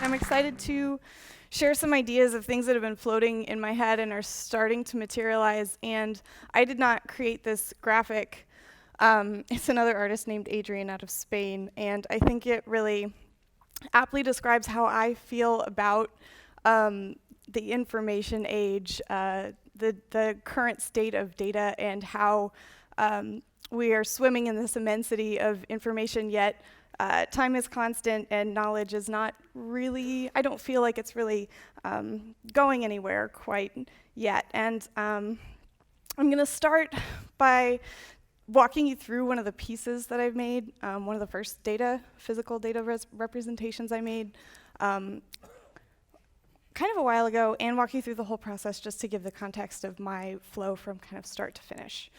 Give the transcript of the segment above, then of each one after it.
I'm excited to share some ideas of things that have been floating in my head and are starting to materialize. And I did not create this graphic. It's another artist named Adrien out of Spain, and I think it really aptly describes how I feel about the information age, the current state of data, and how we are swimming in this immensity of information, yet time is constant and knowledge is not really, I don't feel like it's really going anywhere quite yet. And I'm going to start by walking you through one of the pieces that I've made, one of the first physical data representations I made kind of a while ago, and walk you through the whole process just to give the context of my flow from kind of start to finish.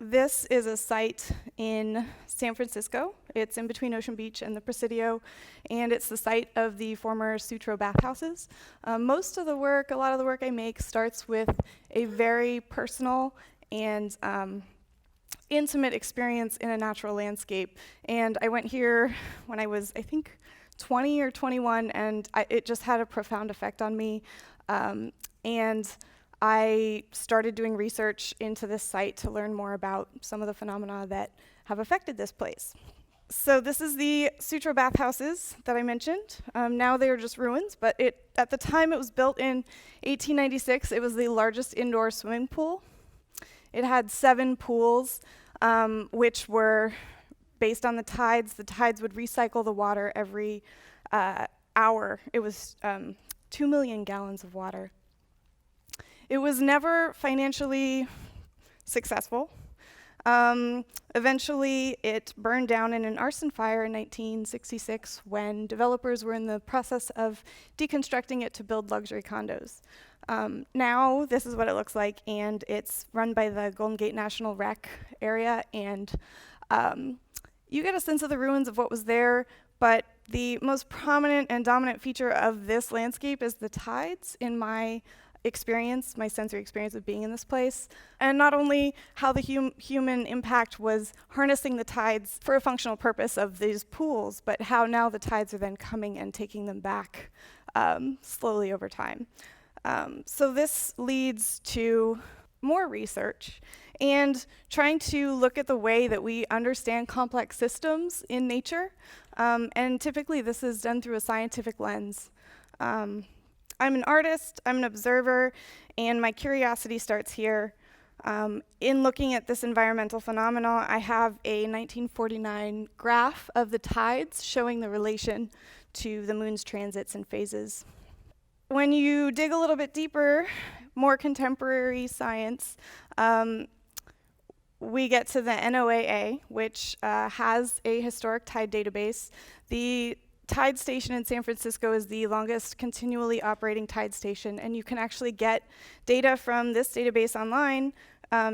This is a site in San Francisco. It's in between Ocean Beach and the Presidio, and it's the site of the former Sutro bathhouses. Most of the work, a lot of the work I make starts with a very personal and intimate experience in a natural landscape. And I went here when I was, I think, 20 or 21, and it just had a profound effect on me. And I started doing research into this site to learn more about some of the phenomena that have affected this place. So this is the Sutro bathhouses that I mentioned. Now they are just ruins, but at the time it was built in 1896. It was the largest indoor swimming pool. It had 7 pools, which were based on the tides. The tides would recycle the water every hour. It was 2 million gallons of water. It was never financially successful. Eventually, it burned down in an arson fire in 1966 when developers were in the process of deconstructing it to build luxury condos. Now, this is what it looks like, and it's run by the Golden Gate National Rec area, and you get a sense of the ruins of what was there, but the most prominent and dominant feature of this landscape is the tides in my experience, my sensory experience of being in this place. And not only how the human impact was harnessing the tides for a functional purpose of these pools, but how now the tides are then coming and taking them back slowly over time. So this leads to more research and trying to look at the way that we understand complex systems in nature. And typically this is done through a scientific lens. I'm an artist, I'm an observer, and my curiosity starts here. In looking at this environmental phenomena, I have a 1949 graph of the tides showing the relation to the moon's transits and phases. When you dig a little bit deeper, more contemporary science, we get to the NOAA, which has a historic tide database. The tide station in San Francisco is the longest continually operating tide station, and you can actually get data from this database online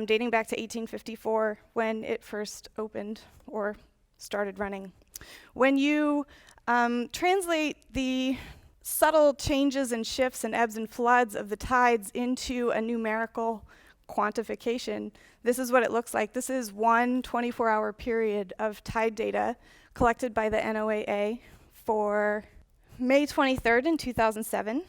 dating back to 1854 when it first opened or started running. When you translate the subtle changes and shifts and ebbs and floods of the tides into a numerical quantification, this is what it looks like. This is one 24-hour period of tide data collected by the NOAA for May 23rd in 2007.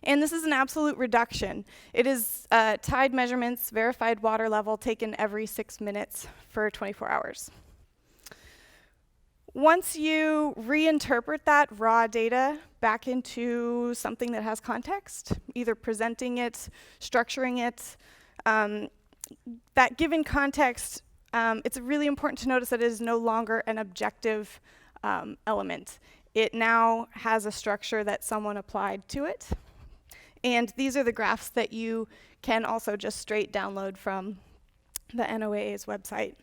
And this is an absolute reduction. It is tide measurements, verified water level taken every 6 minutes for 24 hours. Once you reinterpret that raw data back into something that has context, either presenting it, structuring it, that given context, it's really important to notice that it is no longer an objective element. It now has a structure that someone applied to it. And these are the graphs that you can also just straight download from the NOAA's website.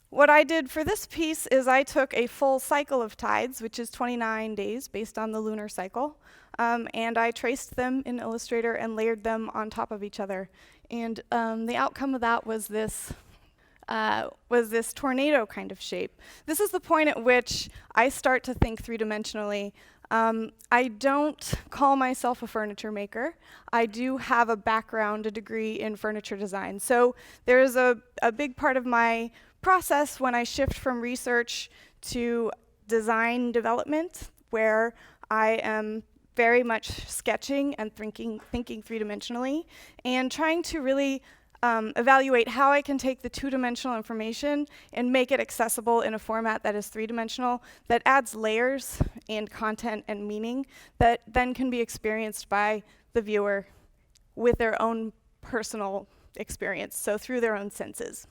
What I did for this piece is I took a full cycle of tides, which is 29 days based on the lunar cycle, and I traced them in Illustrator and layered them on top of each other. And the outcome of that was this tornado kind of shape. This is the point at which I start to think three-dimensionally. I don't call myself a furniture maker. I do have a background, a degree in furniture design. So there is a big part of my process when I shift from research to design development, where I am very much sketching and thinking three-dimensionally, and trying to really evaluate how I can take the two-dimensional information and make it accessible in a format that is three-dimensional, that adds layers and content and meaning that then can be experienced by the viewer with their own personal experience, so through their own senses.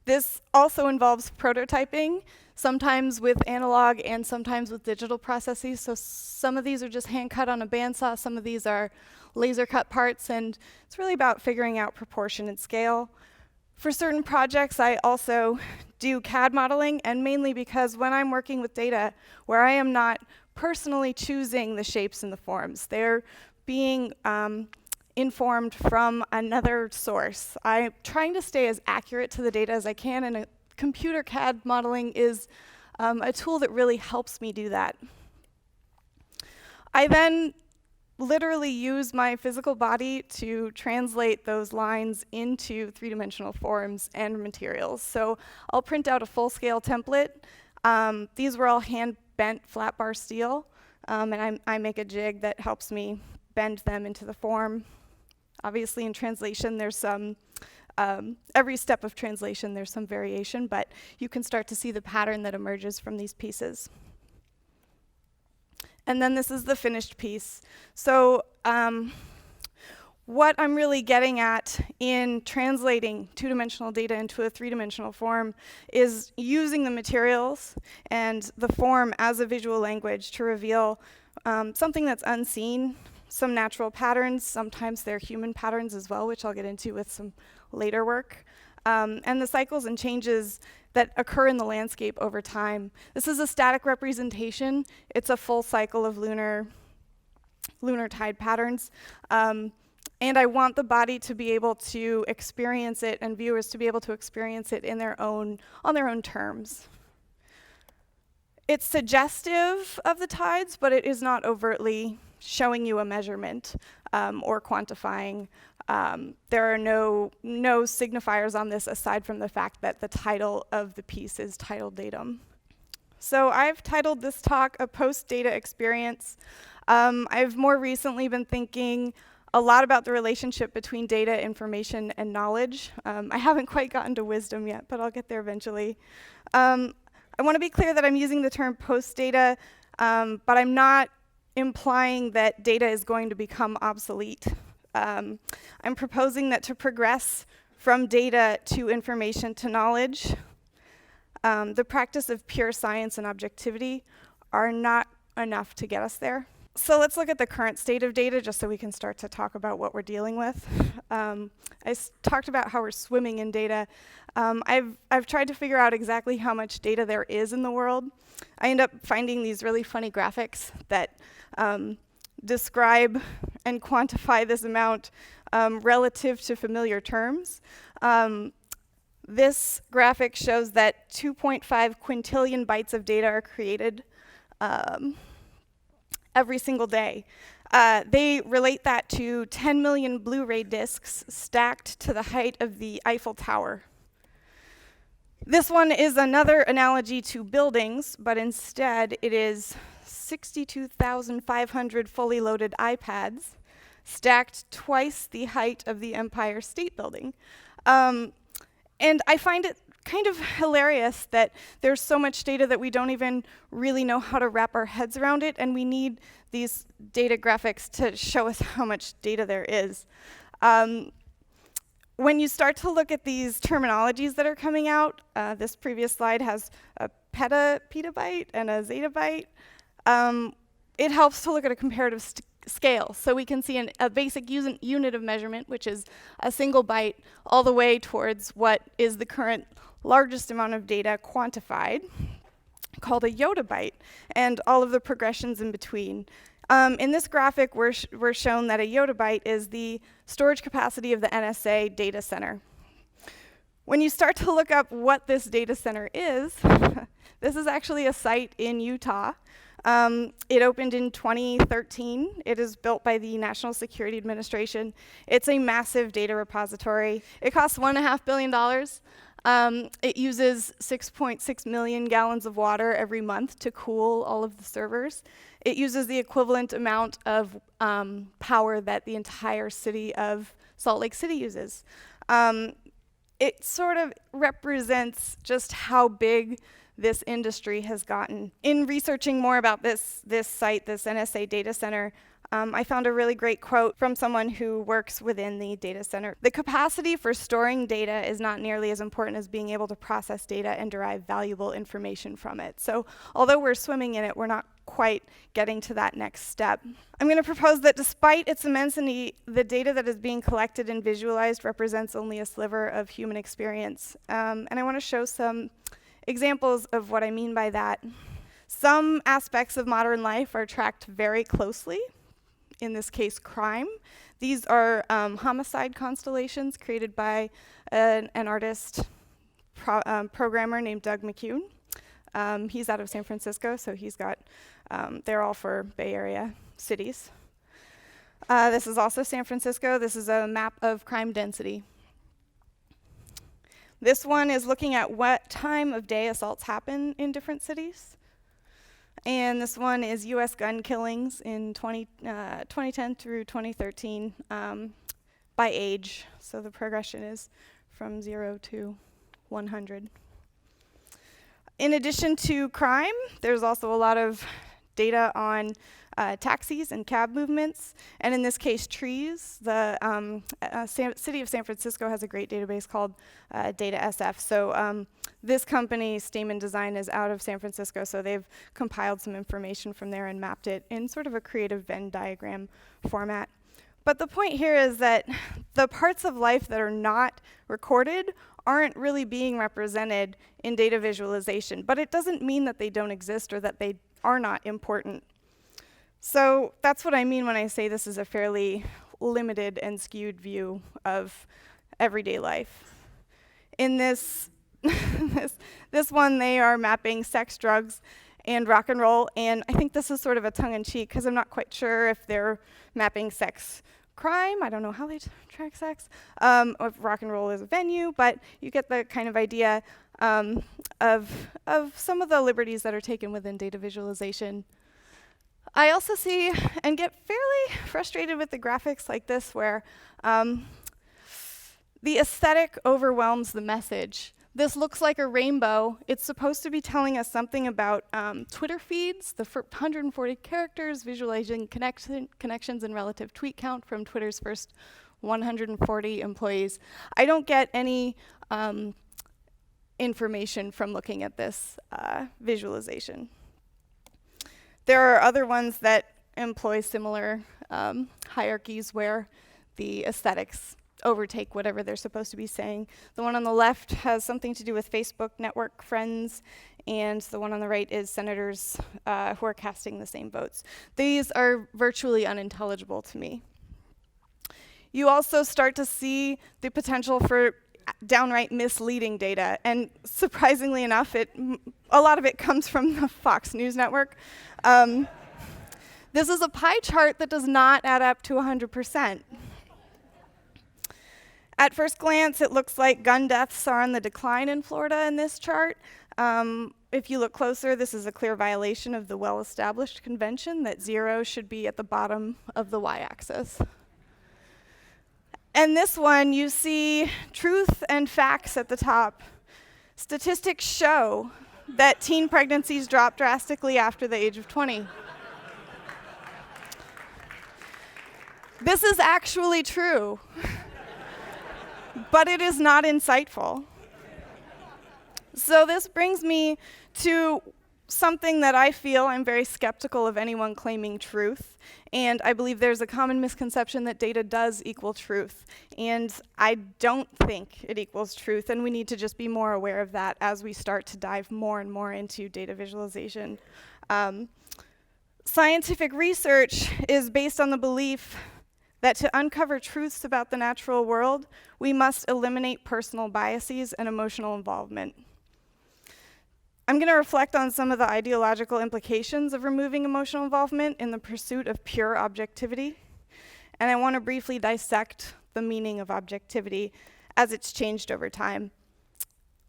This also involves prototyping, sometimes with analog and sometimes with digital processes. So some of these are just hand cut on a bandsaw, some of these are laser cut parts, and it's really about figuring out proportion and scale. For certain projects, I also do CAD modeling, and mainly because when I'm working with data where I am not personally choosing the shapes and the forms, they're being informed from another source. I'm trying to stay as accurate to the data as I can, and computer CAD modeling is a tool that really helps me do that. I then literally use my physical body to translate those lines into three-dimensional forms and materials. So I'll print out a full-scale template. These were all hand-bent flat bar steel, and I make a jig that helps me bend them into the form. Obviously, in translation, there's some, every step of translation, there's some variation, but you can start to see the pattern that emerges from these pieces. And then this is the finished piece. So what I'm really getting at in translating two-dimensional data into a three-dimensional form is using the materials and the form as a visual language to reveal something that's unseen, some natural patterns, sometimes they're human patterns as well, which I'll get into with some later work, and the cycles and changes that occur in the landscape over time. This is a static representation. It's a full cycle of lunar tide patterns. And I want the body to be able to experience it and viewers to be able to experience it on their own terms. It's suggestive of the tides, but it is not overtly showing you a measurement or quantifying. There are no signifiers on this aside from the fact that the title of the piece is tidal datum. So I've titled this talk a post-data experience. I've more recently been thinking a lot about the relationship between data, information, and knowledge. I haven't quite gotten to wisdom yet, but I'll get there eventually. I want to be clear that I'm using the term post-data, but I'm not implying that data is going to become obsolete. I'm proposing that to progress from data to information to knowledge, the practice of pure science and objectivity are not enough to get us there. So let's look at the current state of data just so we can start to talk about what we're dealing with. I talked about how we're swimming in data. I've tried to figure out exactly how much data there is in the world. I end up finding these really funny graphics that describe and quantify this amount relative to familiar terms. This graphic shows that 2.5 quintillion bytes of data are created every single day. They relate that to 10 million Blu-ray discs stacked to the height of the Eiffel Tower. This one is another analogy to buildings, but instead it is 62,500 fully loaded iPads stacked twice the height of the Empire State Building. And I find it kind of hilarious that there's so much data that we don't even really know how to wrap our heads around it, and we need these data graphics to show us how much data there is. When you start to look at these terminologies that are coming out, this previous slide has a petabyte and a zettabyte. It helps to look at a comparative scale. So we can see a basic unit of measurement, which is a single byte, all the way towards what is the current largest amount of data quantified, called a yottabyte, and all of the progressions in between. In this graphic, we're shown that a yottabyte is the storage capacity of the NSA data center. When you start to look up what this data center is, this is actually a site in Utah. It opened in 2013. It is built by the National Security Administration. It's a massive data repository. It costs $1.5 billion. It uses 6.6 million gallons of water every month to cool all of the servers. It uses the equivalent amount of power that the entire city of Salt Lake City uses. It sort of represents just how big this industry has gotten. In researching more about this site, this NSA data center, I found a really great quote from someone who works within the data center. The capacity for storing data is not nearly as important as being able to process data and derive valuable information from it. So although we're swimming in it, we're not quite getting to that next step. I'm going to propose that despite its immensity, the data that is being collected and visualized represents only a sliver of human experience. And I want to show some examples of what I mean by that. Some aspects of modern life are tracked very closely. In this case, crime. These are homicide constellations created by an artist programmer named Doug McCune. He's out of San Francisco, so he's got, they're all for Bay Area cities. This is also San Francisco. This is a map of crime density. This one is looking at what time of day assaults happen in different cities. And this one is US gun killings in 2010 through 2013 by age. So the progression is from 0 to 100. In addition to crime, there's also a lot of data on taxis and cab movements, and in this case, trees. The city of San Francisco has a great database called Data SF. So this company, Stamen Design, is out of San Francisco, so they've compiled some information from there and mapped it in sort of a creative Venn diagram format. But the point here is that the parts of life that are not recorded aren't really being represented in data visualization, but it doesn't mean that they don't exist or that they are not important. So that's what I mean when I say this is a fairly limited and skewed view of everyday life. In this this one, they are mapping sex, drugs, and rock and roll, and I think this is sort of a tongue-in-cheek because I'm not quite sure if they're mapping sex crime. I don't know how they track sex, or if rock and roll is a venue, but you get the kind of idea of some of the liberties that are taken within data visualization. I also see and get fairly frustrated with the graphics like this where the aesthetic overwhelms the message. This looks like a rainbow. It's supposed to be telling us something about Twitter feeds, the 140 characters, visualizing connections and relative tweet count from Twitter's first 140 employees. I don't get any information from looking at this visualization. There are other ones that employ similar hierarchies where the aesthetics overtake whatever they're supposed to be saying. The one on the left has something to do with Facebook network friends, and the one on the right is senators who are casting the same votes. These are virtually unintelligible to me. You also start to see the potential for downright misleading data, and surprisingly enough, a lot of it comes from the Fox News network. This is a pie chart that does not add up to 100%. At first glance, it looks like gun deaths are on the decline in Florida in this chart. If you look closer, this is a clear violation of the well-established convention that 0 should be at the bottom of the y-axis. And this one, you see truth and facts at the top. Statistics show that teen pregnancies drop drastically after the age of 20. This is actually true, but it is not insightful. So this brings me to something that I feel I'm very skeptical of anyone claiming truth, and I believe there's a common misconception that data does equal truth, and I don't think it equals truth, and we need to just be more aware of that as we start to dive more and more into data visualization. Scientific research is based on the belief that to uncover truths about the natural world, we must eliminate personal biases and emotional involvement. I'm going to reflect on some of the ideological implications of removing emotional involvement in the pursuit of pure objectivity, and I want to briefly dissect the meaning of objectivity as it's changed over time.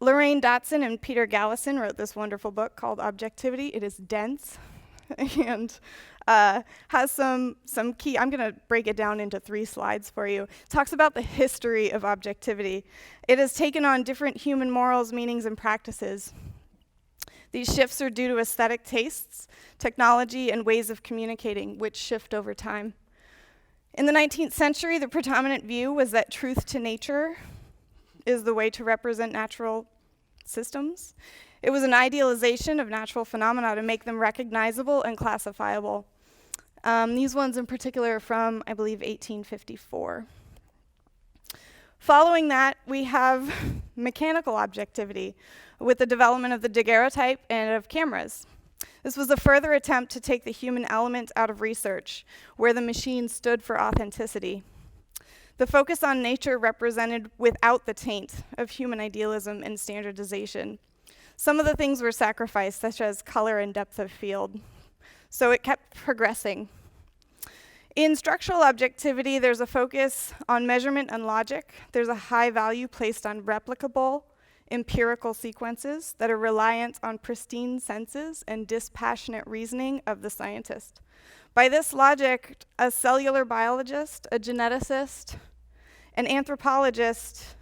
Lorraine Dotson and Peter Gallison wrote this wonderful book called Objectivity. It is dense and has some key, I'm going to break it down into 3 slides for you. It talks about the history of objectivity. It has taken on different human morals, meanings, and practices. These shifts are due to aesthetic tastes, technology, and ways of communicating, which shift over time. In the 19th century, the predominant view was that truth to nature is the way to represent natural systems. It was an idealization of natural phenomena to make them recognizable and classifiable. These ones in particular are from, I believe, 1854. Following that, we have mechanical objectivity with the development of the daguerreotype and of cameras. This was a further attempt to take the human element out of research, where the machine stood for authenticity. The focus on nature represented without the taint of human idealism and standardization. Some of the things were sacrificed, such as color and depth of field. So it kept progressing. In structural objectivity, there's a focus on measurement and logic. There's a high value placed on replicable, empirical sequences that are reliant on pristine senses and dispassionate reasoning of the scientist. By this logic, a cellular biologist, a geneticist, an anthropologist,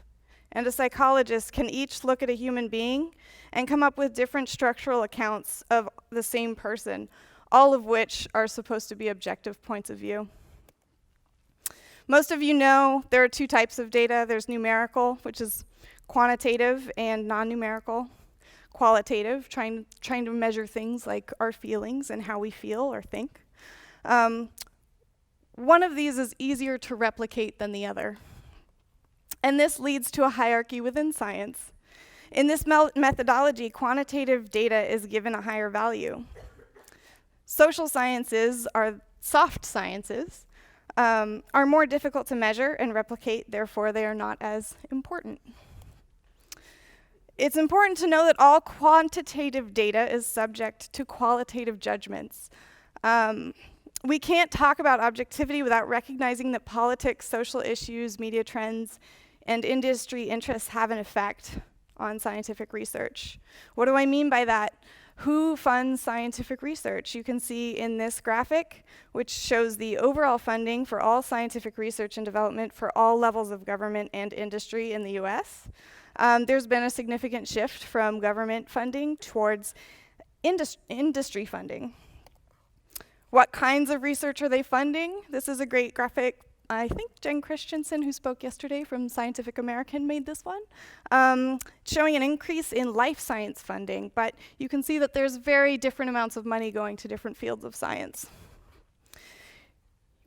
and a psychologist can each look at a human being and come up with different structural accounts of the same person, all of which are supposed to be objective points of view. Most of you know there are 2 types of data. There's numerical, which is quantitative, and non-numerical, qualitative, trying to measure things like our feelings and how we feel or think. One of these is easier to replicate than the other. And this leads to a hierarchy within science. In this methodology, quantitative data is given a higher value. Social sciences, are soft sciences, are more difficult to measure and replicate, therefore they are not as important. It's important to know that all quantitative data is subject to qualitative judgments. We can't talk about objectivity without recognizing that politics, social issues, media trends, and industry interests have an effect on scientific research. What do I mean by that? Who funds scientific research? You can see in this graphic, which shows the overall funding for all scientific research and development for all levels of government and industry in the US. There's been a significant shift from government funding towards industry funding. What kinds of research are they funding? This is a great graphic. I think Jen Christensen, who spoke yesterday from Scientific American, made this one, showing an increase in life science funding, but you can see that there's very different amounts of money going to different fields of science.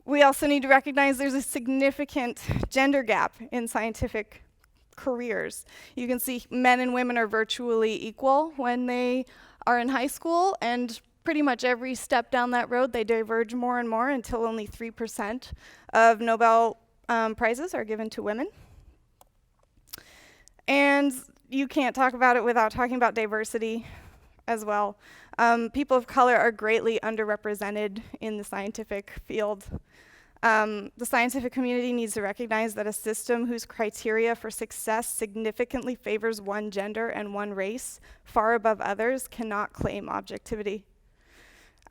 We also need to recognize there's a significant gender gap in scientific careers. You can see men and women are virtually equal when they are in high school, and pretty much every step down that road, they diverge more and more until only 3% of Nobel prizes are given to women. And you can't talk about it without talking about diversity as well. People of color are greatly underrepresented in the scientific field. The scientific community needs to recognize that a system whose criteria for success significantly favors one gender and one race far above others cannot claim objectivity.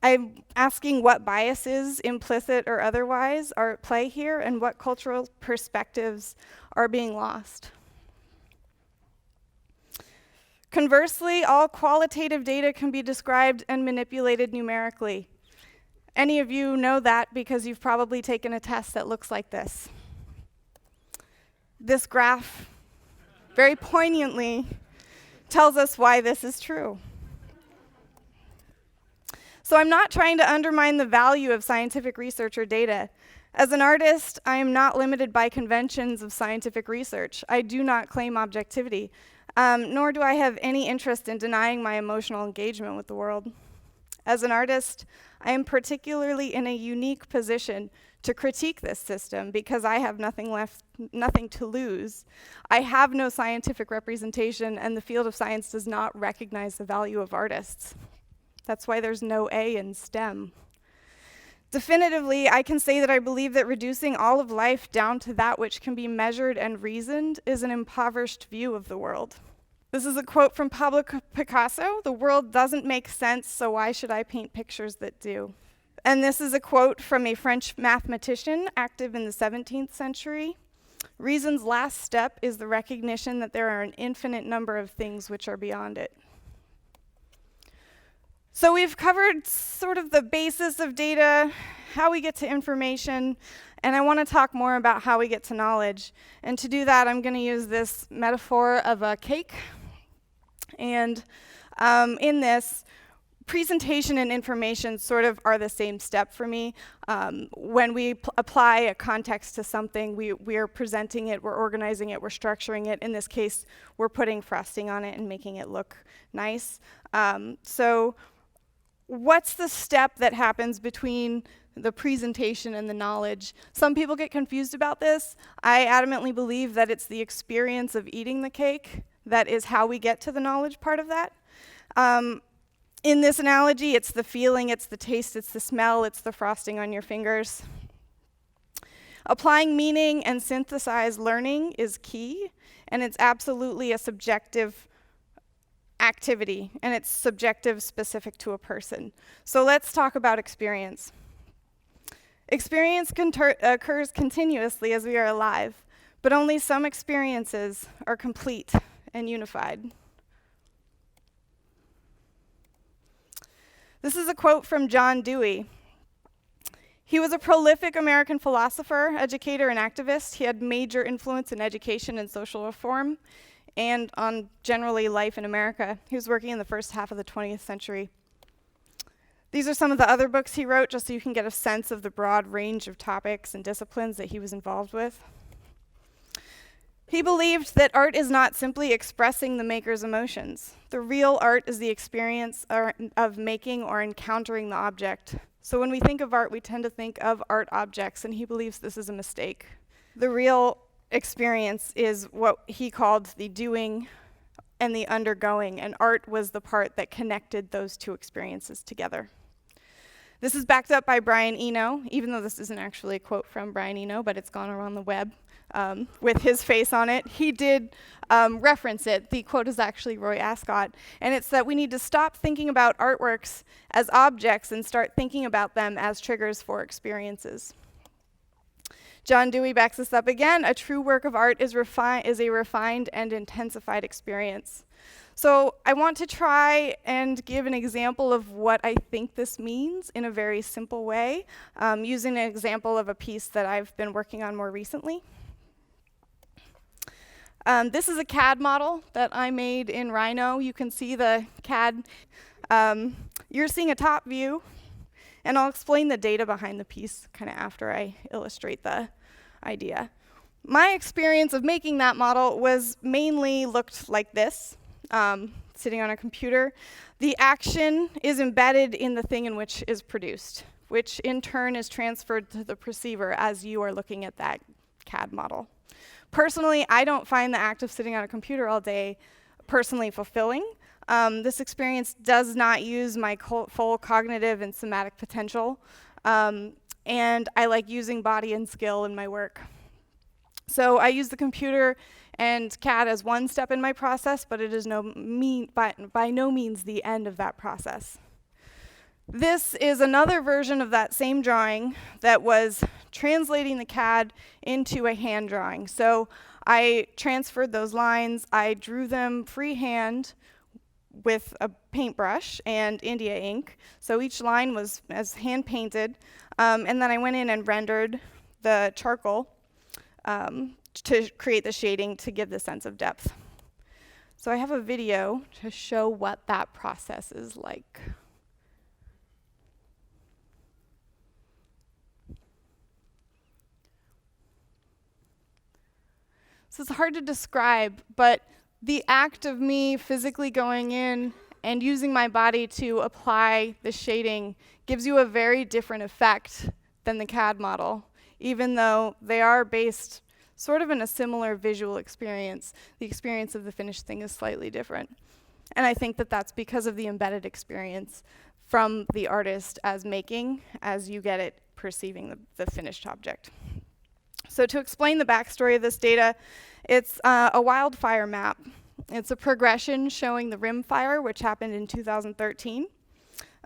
I'm asking what biases, implicit or otherwise, are at play here and what cultural perspectives are being lost. Conversely, all qualitative data can be described and manipulated numerically. Any of you know that because you've probably taken a test that looks like this. This graph very poignantly tells us why this is true. So I'm not trying to undermine the value of scientific research or data. As an artist, I am not limited by conventions of scientific research. I do not claim objectivity, nor do I have any interest in denying my emotional engagement with the world. As an artist, I am particularly in a unique position to critique this system because I have nothing to lose. I have no scientific representation, and the field of science does not recognize the value of artists. That's why there's no A in STEM. Definitively, I can say that I believe that reducing all of life down to that which can be measured and reasoned is an impoverished view of the world. This is a quote from Pablo Picasso: "The world doesn't make sense, so why should I paint pictures that do?" And this is a quote from a French mathematician active in the 17th century: "Reason's last step is the recognition that there are an infinite number of things which are beyond it." So we've covered sort of the basis of data, how we get to information, and I want to talk more about how we get to knowledge. And to do that, I'm going to use this metaphor of a cake. And in this, presentation and information sort of are the same step for me. When we apply a context to something, we are presenting it, we're organizing it, we're structuring it. In this case, we're putting frosting on it and making it look nice. So what's the step that happens between the presentation and the knowledge? Some people get confused about this. I adamantly believe that it's the experience of eating the cake that is how we get to the knowledge part of that. In this analogy, it's the feeling, it's the taste, it's the smell, it's the frosting on your fingers. Applying meaning and synthesized learning is key, and it's absolutely a subjective activity, and it's subjective specific to a person. So let's talk about experience. Experience occurs continuously as we are alive, but only some experiences are complete and unified. This is a quote from John Dewey. He was a prolific American philosopher, educator, and activist. He had major influence in education and social reform, and on generally life in America. He was working in the first half of the 20th century. These are some of the other books he wrote, just so you can get a sense of the broad range of topics and disciplines that he was involved with. He believed that art is not simply expressing the maker's emotions. The real art is the experience of making or encountering the object. So when we think of art, we tend to think of art objects, and he believes this is a mistake. The real experience is what he called the doing and the undergoing, and art was the part that connected those two experiences together. This is backed up by Brian Eno, even though this isn't actually a quote from Brian Eno, but it's gone around the web with his face on it. He did reference it. The quote is actually Roy Ascott, and it's that we need to stop thinking about artworks as objects and start thinking about them as triggers for experiences. John Dewey backs this up again: "A true work of art is a refined and intensified experience." So I want to try and give an example of what I think this means in a very simple way, using an example of a piece that I've been working on more recently. This is a CAD model that I made in Rhino. You can see the CAD. You're seeing a top view, and I'll explain the data behind the piece kind of after I illustrate the idea. My experience of making that model was mainly looked like this, sitting on a computer. The action is embedded in the thing in which is produced, which in turn is transferred to the perceiver as you are looking at that CAD model. Personally, I don't find the act of sitting on a computer all day personally fulfilling. This experience does not use my full cognitive and somatic potential, and I like using body and skill in my work. So I use the computer and CAD as one step in my process, but it is by no means the end of that process. This is another version of that same drawing that was translating the CAD into a hand drawing. So I transferred those lines, I drew them freehand with a paintbrush and India ink. So each line was as hand painted, and then I went in and rendered the charcoal to create the shading to give the sense of depth. So I have a video to show what that process is like. So it's hard to describe, but the act of me physically going in and using my body to apply the shading gives you a very different effect than the CAD model, even though they are based sort of in a similar visual experience. The experience of the finished thing is slightly different. And I think that that's because of the embedded experience from the artist as making, as you get it perceiving the finished object. So to explain the backstory of this data, it's a wildfire map. It's a progression showing the rim fire, which happened in 2013.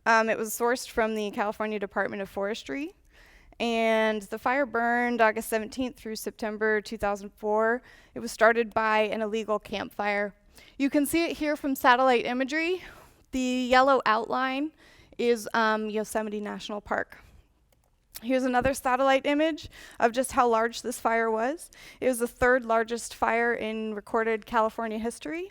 It was sourced from the California Department of Forestry. And the fire burned August 17th through September 2004. It was started by an illegal campfire. You can see it here from satellite imagery. The yellow outline is Yosemite National Park. Here's another satellite image of just how large this fire was. It was the third largest fire in recorded California history.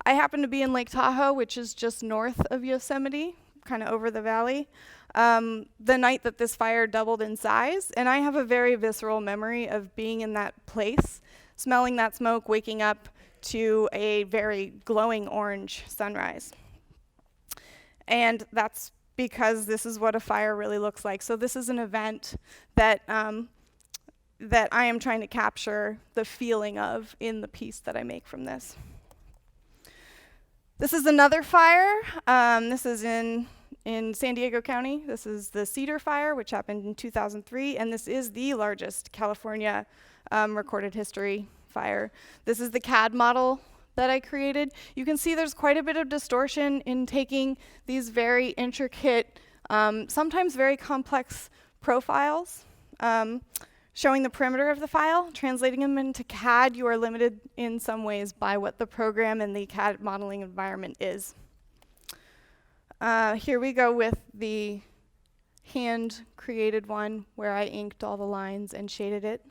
I happen to be in Lake Tahoe, which is just north of Yosemite, kind of over the valley, the night that this fire doubled in size. And I have a very visceral memory of being in that place, smelling that smoke, waking up to a very glowing orange sunrise. And that's because this is what a fire really looks like. So this is an event that that I am trying to capture the feeling of in the piece that I make from this. This is another fire. This is in San Diego County. This is the Cedar Fire, which happened in 2003, and this is the largest California recorded history fire. This is the CAD model that I created. You can see there's quite a bit of distortion in taking these very intricate, sometimes very complex profiles, showing the perimeter of the file, translating them into CAD. You are limited in some ways by what the program and the CAD modeling environment is. Here we go with the hand-created one where I inked all the lines and shaded it.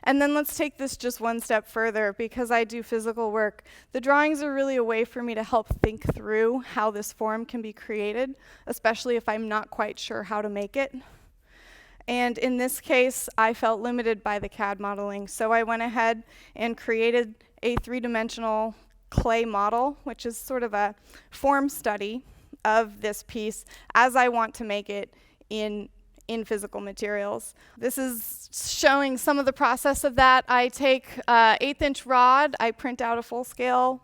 And then let's take this just one step further. Because I do physical work, the drawings are really a way for me to help think through how this form can be created, especially if I'm not quite sure how to make it. And in this case, I felt limited by the CAD modeling, so I went ahead and created a three-dimensional clay model, which is sort of a form study of this piece as I want to make it in physical materials. This is showing some of the process of that. I take an 1/8" rod, I print out a full-scale,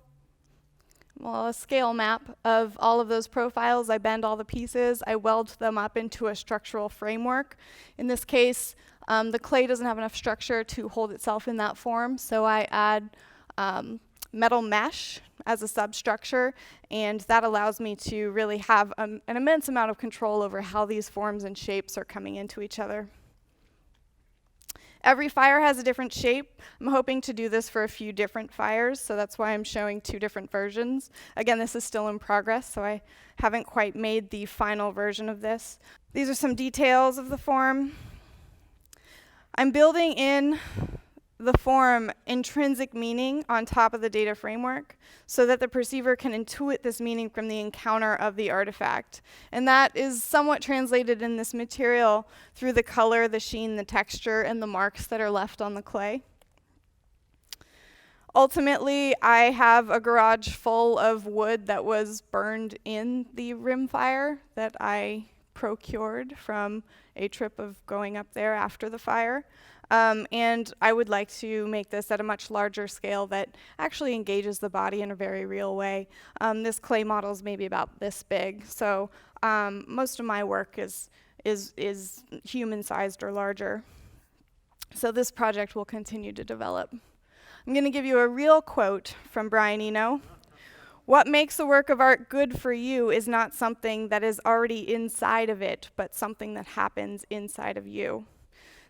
a scale map of all of those profiles. I bend all the pieces, I weld them up into a structural framework. In this case, the clay doesn't have enough structure to hold itself in that form, so I add metal mesh as a substructure, and that allows me to really have an immense amount of control over how these forms and shapes are coming into each other. Every fire has a different shape. I'm hoping to do this for a few different fires, so that's why I'm showing 2 different versions. Again, this is still in progress, so I haven't quite made the final version of this. These are some details of the form. I'm building in the form intrinsic meaning on top of the data framework so that the perceiver can intuit this meaning from the encounter of the artifact. And that is somewhat translated in this material through the color, the sheen, the texture, and the marks that are left on the clay. Ultimately, I have a garage full of wood that was burned in the rim fire that I procured from a trip of going up there after the fire. And I would like to make this at a much larger scale that actually engages the body in a very real way. This clay model is maybe about this big, so most of my work is human-sized or larger. So this project will continue to develop. I'm going to give you a real quote from Brian Eno. "What makes a work of art good for you is not something that is already inside of it, but something that happens inside of you."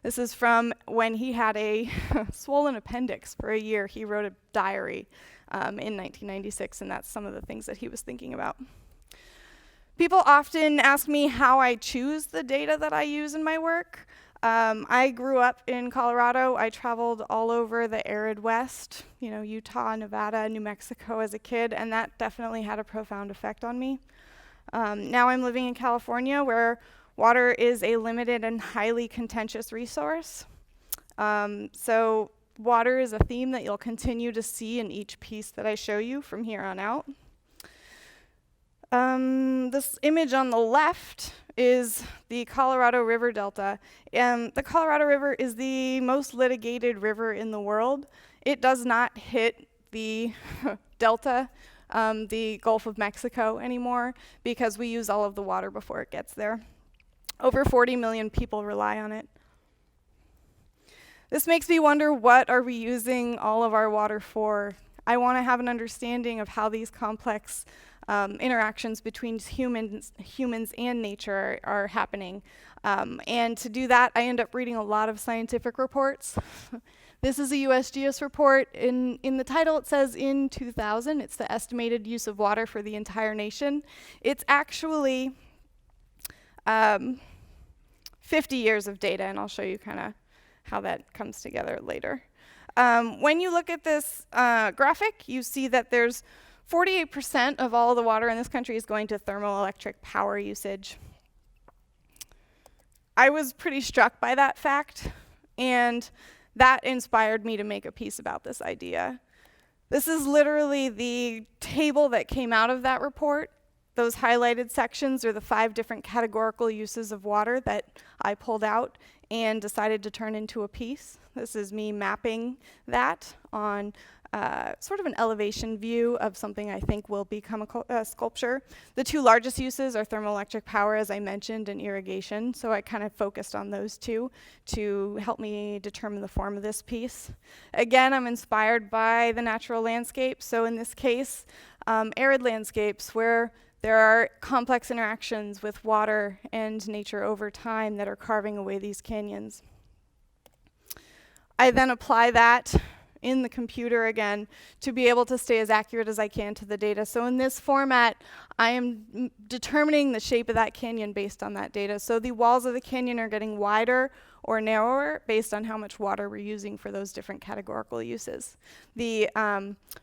This is from when he had a swollen appendix for a year. He wrote a diary in 1996, and that's some of the things that he was thinking about. People often ask me how I choose the data that I use in my work. I grew up in Colorado. I traveled all over the arid West, Utah, Nevada, New Mexico as a kid, and that definitely had a profound effect on me. Now I'm living in California, where water is a limited and highly contentious resource. So water is a theme that you'll continue to see in each piece that I show you from here on out. This image on the left is the Colorado River Delta. The Colorado River is the most litigated river in the world. It does not hit the delta, the Gulf of Mexico anymore, because we use all of the water before it gets there. Over 40 million people rely on it. This makes me wonder, what are we using all of our water for? I want to have an understanding of how these complex interactions between humans and nature are happening. And to do that, I end up reading a lot of scientific reports. This is a USGS report. In the title, it says in 2000. It's the estimated use of water for the entire nation. It's actually 50 years of data, and I'll show you kind of how that comes together later. When you look at this graphic, you see that there's 48% of all the water in this country is going to thermoelectric power usage. I was pretty struck by that fact, and that inspired me to make a piece about this idea. This is literally the table that came out of that report. Those highlighted sections are the 5 different categorical uses of water that I pulled out and decided to turn into a piece. This is me mapping that on sort of an elevation view of something I think will become a sculpture. The 2 largest uses are thermoelectric power, as I mentioned, and irrigation. So I kind of focused on those 2 to help me determine the form of this piece. Again, I'm inspired by the natural landscape. So in this case, arid landscapes where there are complex interactions with water and nature over time that are carving away these canyons. I then apply that in the computer again to be able to stay as accurate as I can to the data. So in this format, I am determining the shape of that canyon based on that data. So the walls of the canyon are getting wider or narrower based on how much water we're using for those different categorical uses. The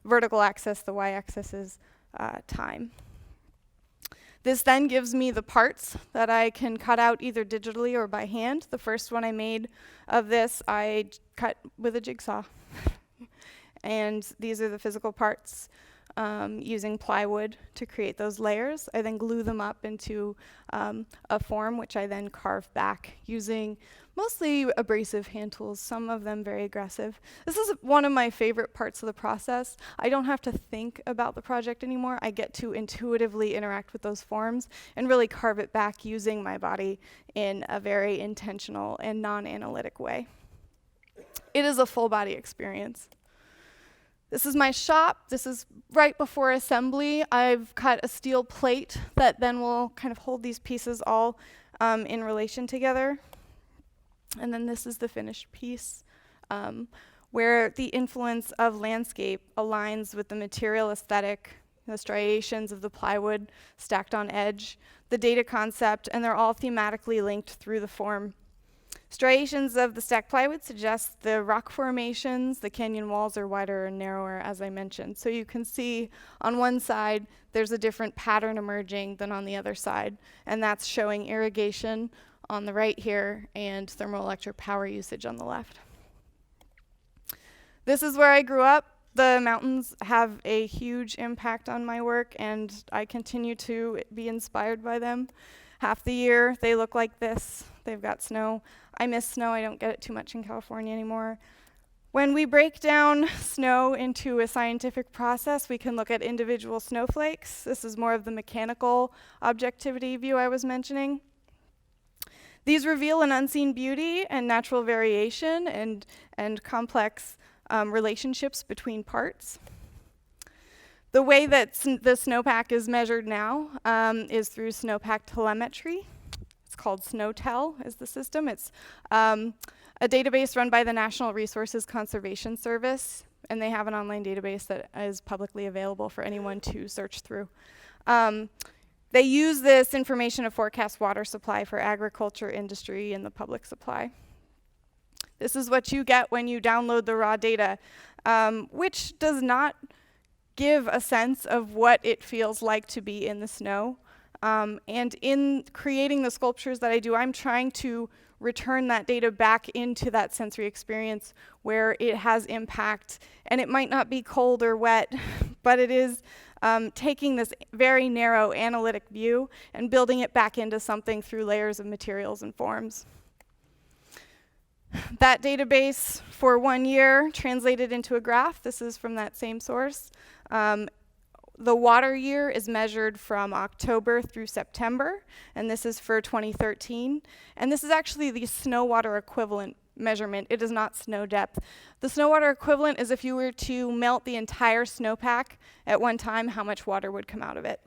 vertical axis, the y-axis is time. This then gives me the parts that I can cut out either digitally or by hand. The first one I made of this, I cut with a jigsaw. And these are the physical parts using plywood to create those layers. I then glue them up into a form, which I then carve back using mostly abrasive hand tools, some of them very aggressive. This is one of my favorite parts of the process. I don't have to think about the project anymore. I get to intuitively interact with those forms and really carve it back using my body in a very intentional and non-analytic way. It is a full body experience. This is my shop. This is right before assembly. I've cut a steel plate that then will kind of hold these pieces all in relation together. And then this is the finished piece, where the influence of landscape aligns with the material aesthetic, the striations of the plywood stacked on edge, the data concept, and they're all thematically linked through the form. Striations of the stacked plywood suggest the rock formations. The canyon walls are wider and narrower, as I mentioned. So you can see on one side, there's a different pattern emerging than on the other side, and that's showing irrigation on the right here and thermoelectric power usage on the left. This is where I grew up. The mountains have a huge impact on my work, and I continue to be inspired by them. Half the year, they look like this. They've got snow. I miss snow. I don't get it too much in California anymore. When we break down snow into a scientific process, we can look at individual snowflakes. This is more of the mechanical objectivity view I was mentioning. These reveal an unseen beauty and natural variation and complex relationships between parts. The way that the snowpack is measured now is through snowpack telemetry. It's called SnowTel is the system. It's a database run by the National Resources Conservation Service, and they have an online database that is publicly available for anyone to search through. They use this information to forecast water supply for agriculture, industry, and the public supply. This is what you get when you download the raw data, which does not give a sense of what it feels like to be in the snow. And in creating the sculptures that I do, I'm trying to return that data back into that sensory experience where it has impact. And it might not be cold or wet, but it is taking this very narrow analytic view and building it back into something through layers of materials and forms. That database for 1 year translated into a graph. This is from that same source. The water year is measured from October through September, and this is for 2013. And this is actually the snow water equivalent measurement. It is not snow depth. The snow water equivalent is if you were to melt the entire snowpack at one time, how much water would come out of it.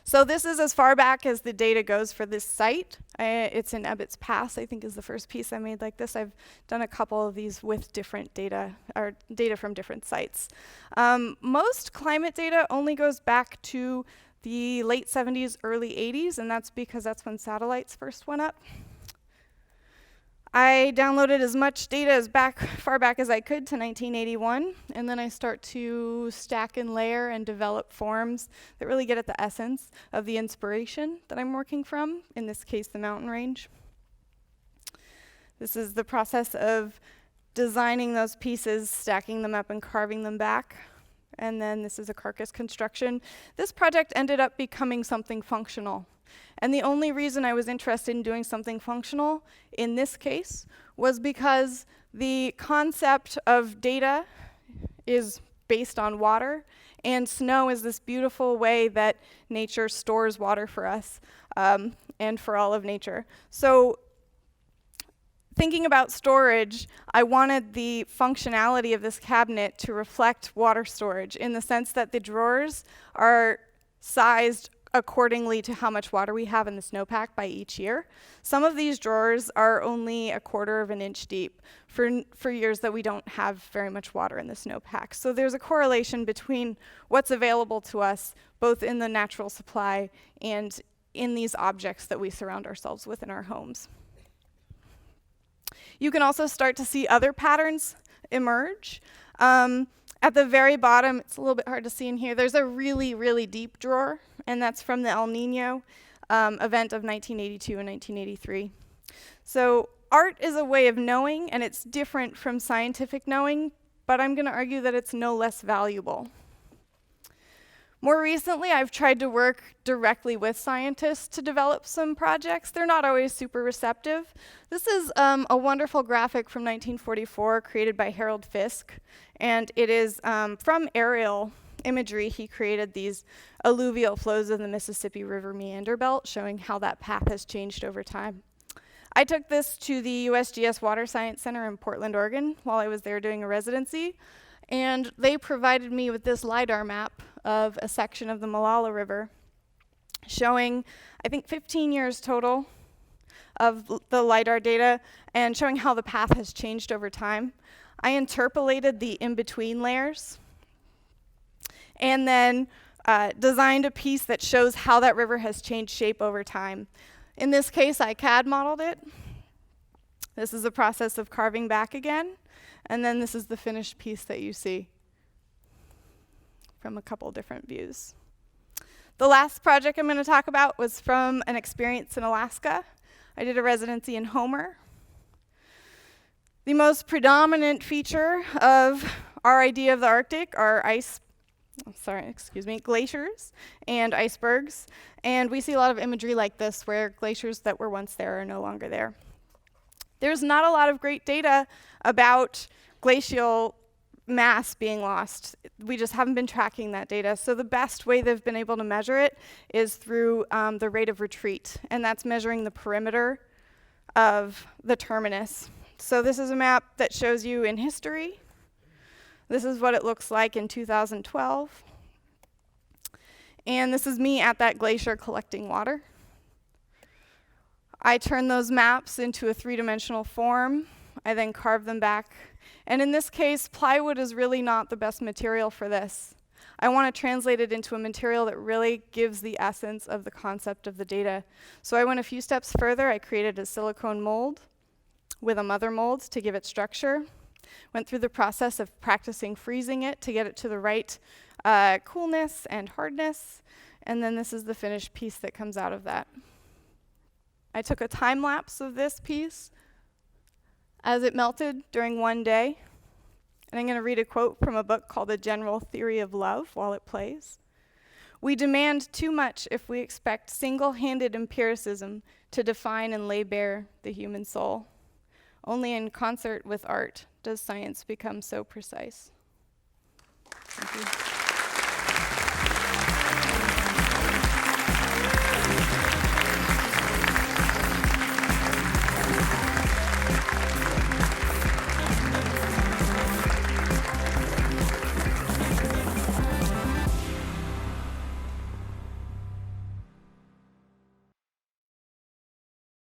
So this is as far back as the data goes for this site. It's in Ebbets Pass, I think is the first piece I made like this. I've done a couple of these with different data, or data from different sites. Most climate data only goes back to the late 70s, early 80s, and that's because that's when satellites first went up. I downloaded as much data as far back as I could to 1981, and then I start to stack and layer and develop forms that really get at the essence of the inspiration that I'm working from, in this case, the mountain range. This is the process of designing those pieces, stacking them up and carving them back. And then this is a carcass construction. This project ended up becoming something functional. And the only reason I was interested in doing something functional in this case was because the concept of data is based on water, and snow is this beautiful way that nature stores water for us and for all of nature. So thinking about storage, I wanted the functionality of this cabinet to reflect water storage in the sense that the drawers are sized accordingly to how much water we have in the snowpack by each year. Some of these drawers are only 1/4 of an inch deep for years that we don't have very much water in the snowpack. So there's a correlation between what's available to us, both in the natural supply and in these objects that we surround ourselves with in our homes. You can also start to see other patterns emerge. At the very bottom, it's a little bit hard to see in here, there's a really, really deep drawer, and that's from the El Nino event of 1982 and 1983. So art is a way of knowing, and it's different from scientific knowing, but I'm going to argue that it's no less valuable. More recently, I've tried to work directly with scientists to develop some projects. They're not always super receptive. This is a wonderful graphic from 1944 created by Harold Fisk, and it is from aerial imagery. He created these alluvial flows of the Mississippi River meander belt, showing how that path has changed over time. I took this to the USGS Water Science Center in Portland, Oregon, while I was there doing a residency, and they provided me with this LiDAR map of a section of the Molalla River showing, I think, 15 years total of the LiDAR data and showing how the path has changed over time. I interpolated the in-between layers and then designed a piece that shows how that river has changed shape over time. In this case, I CAD modeled it. This is a process of carving back again, and then this is the finished piece that you see from a couple different views. The last project I'm going to talk about was from an experience in Alaska. I did a residency in Homer. The most predominant feature of our idea of the Arctic are glaciers and icebergs. And we see a lot of imagery like this where glaciers that were once there are no longer there. There's not a lot of great data about glacial mass being lost. We just haven't been tracking that data. So the best way they've been able to measure it is through the rate of retreat, and that's measuring the perimeter of the terminus. So this is a map that shows you in history. This is what it looks like in 2012. And this is me at that glacier collecting water. I turn those maps into a 3-dimensional form. I then carve them back. And in this case, plywood is really not the best material for this. I want to translate it into a material that really gives the essence of the concept of the data. So I went a few steps further. I created a silicone mold with a mother mold to give it structure. Went through the process of practicing freezing it to get it to the right coolness and hardness. And then this is the finished piece that comes out of that. I took a time lapse of this piece as it melted during one day. And I'm going to read a quote from a book called The General Theory of Love while it plays. "We demand too much if we expect single-handed empiricism to define and lay bare the human soul. Only in concert with art does science become so precise." Thank you.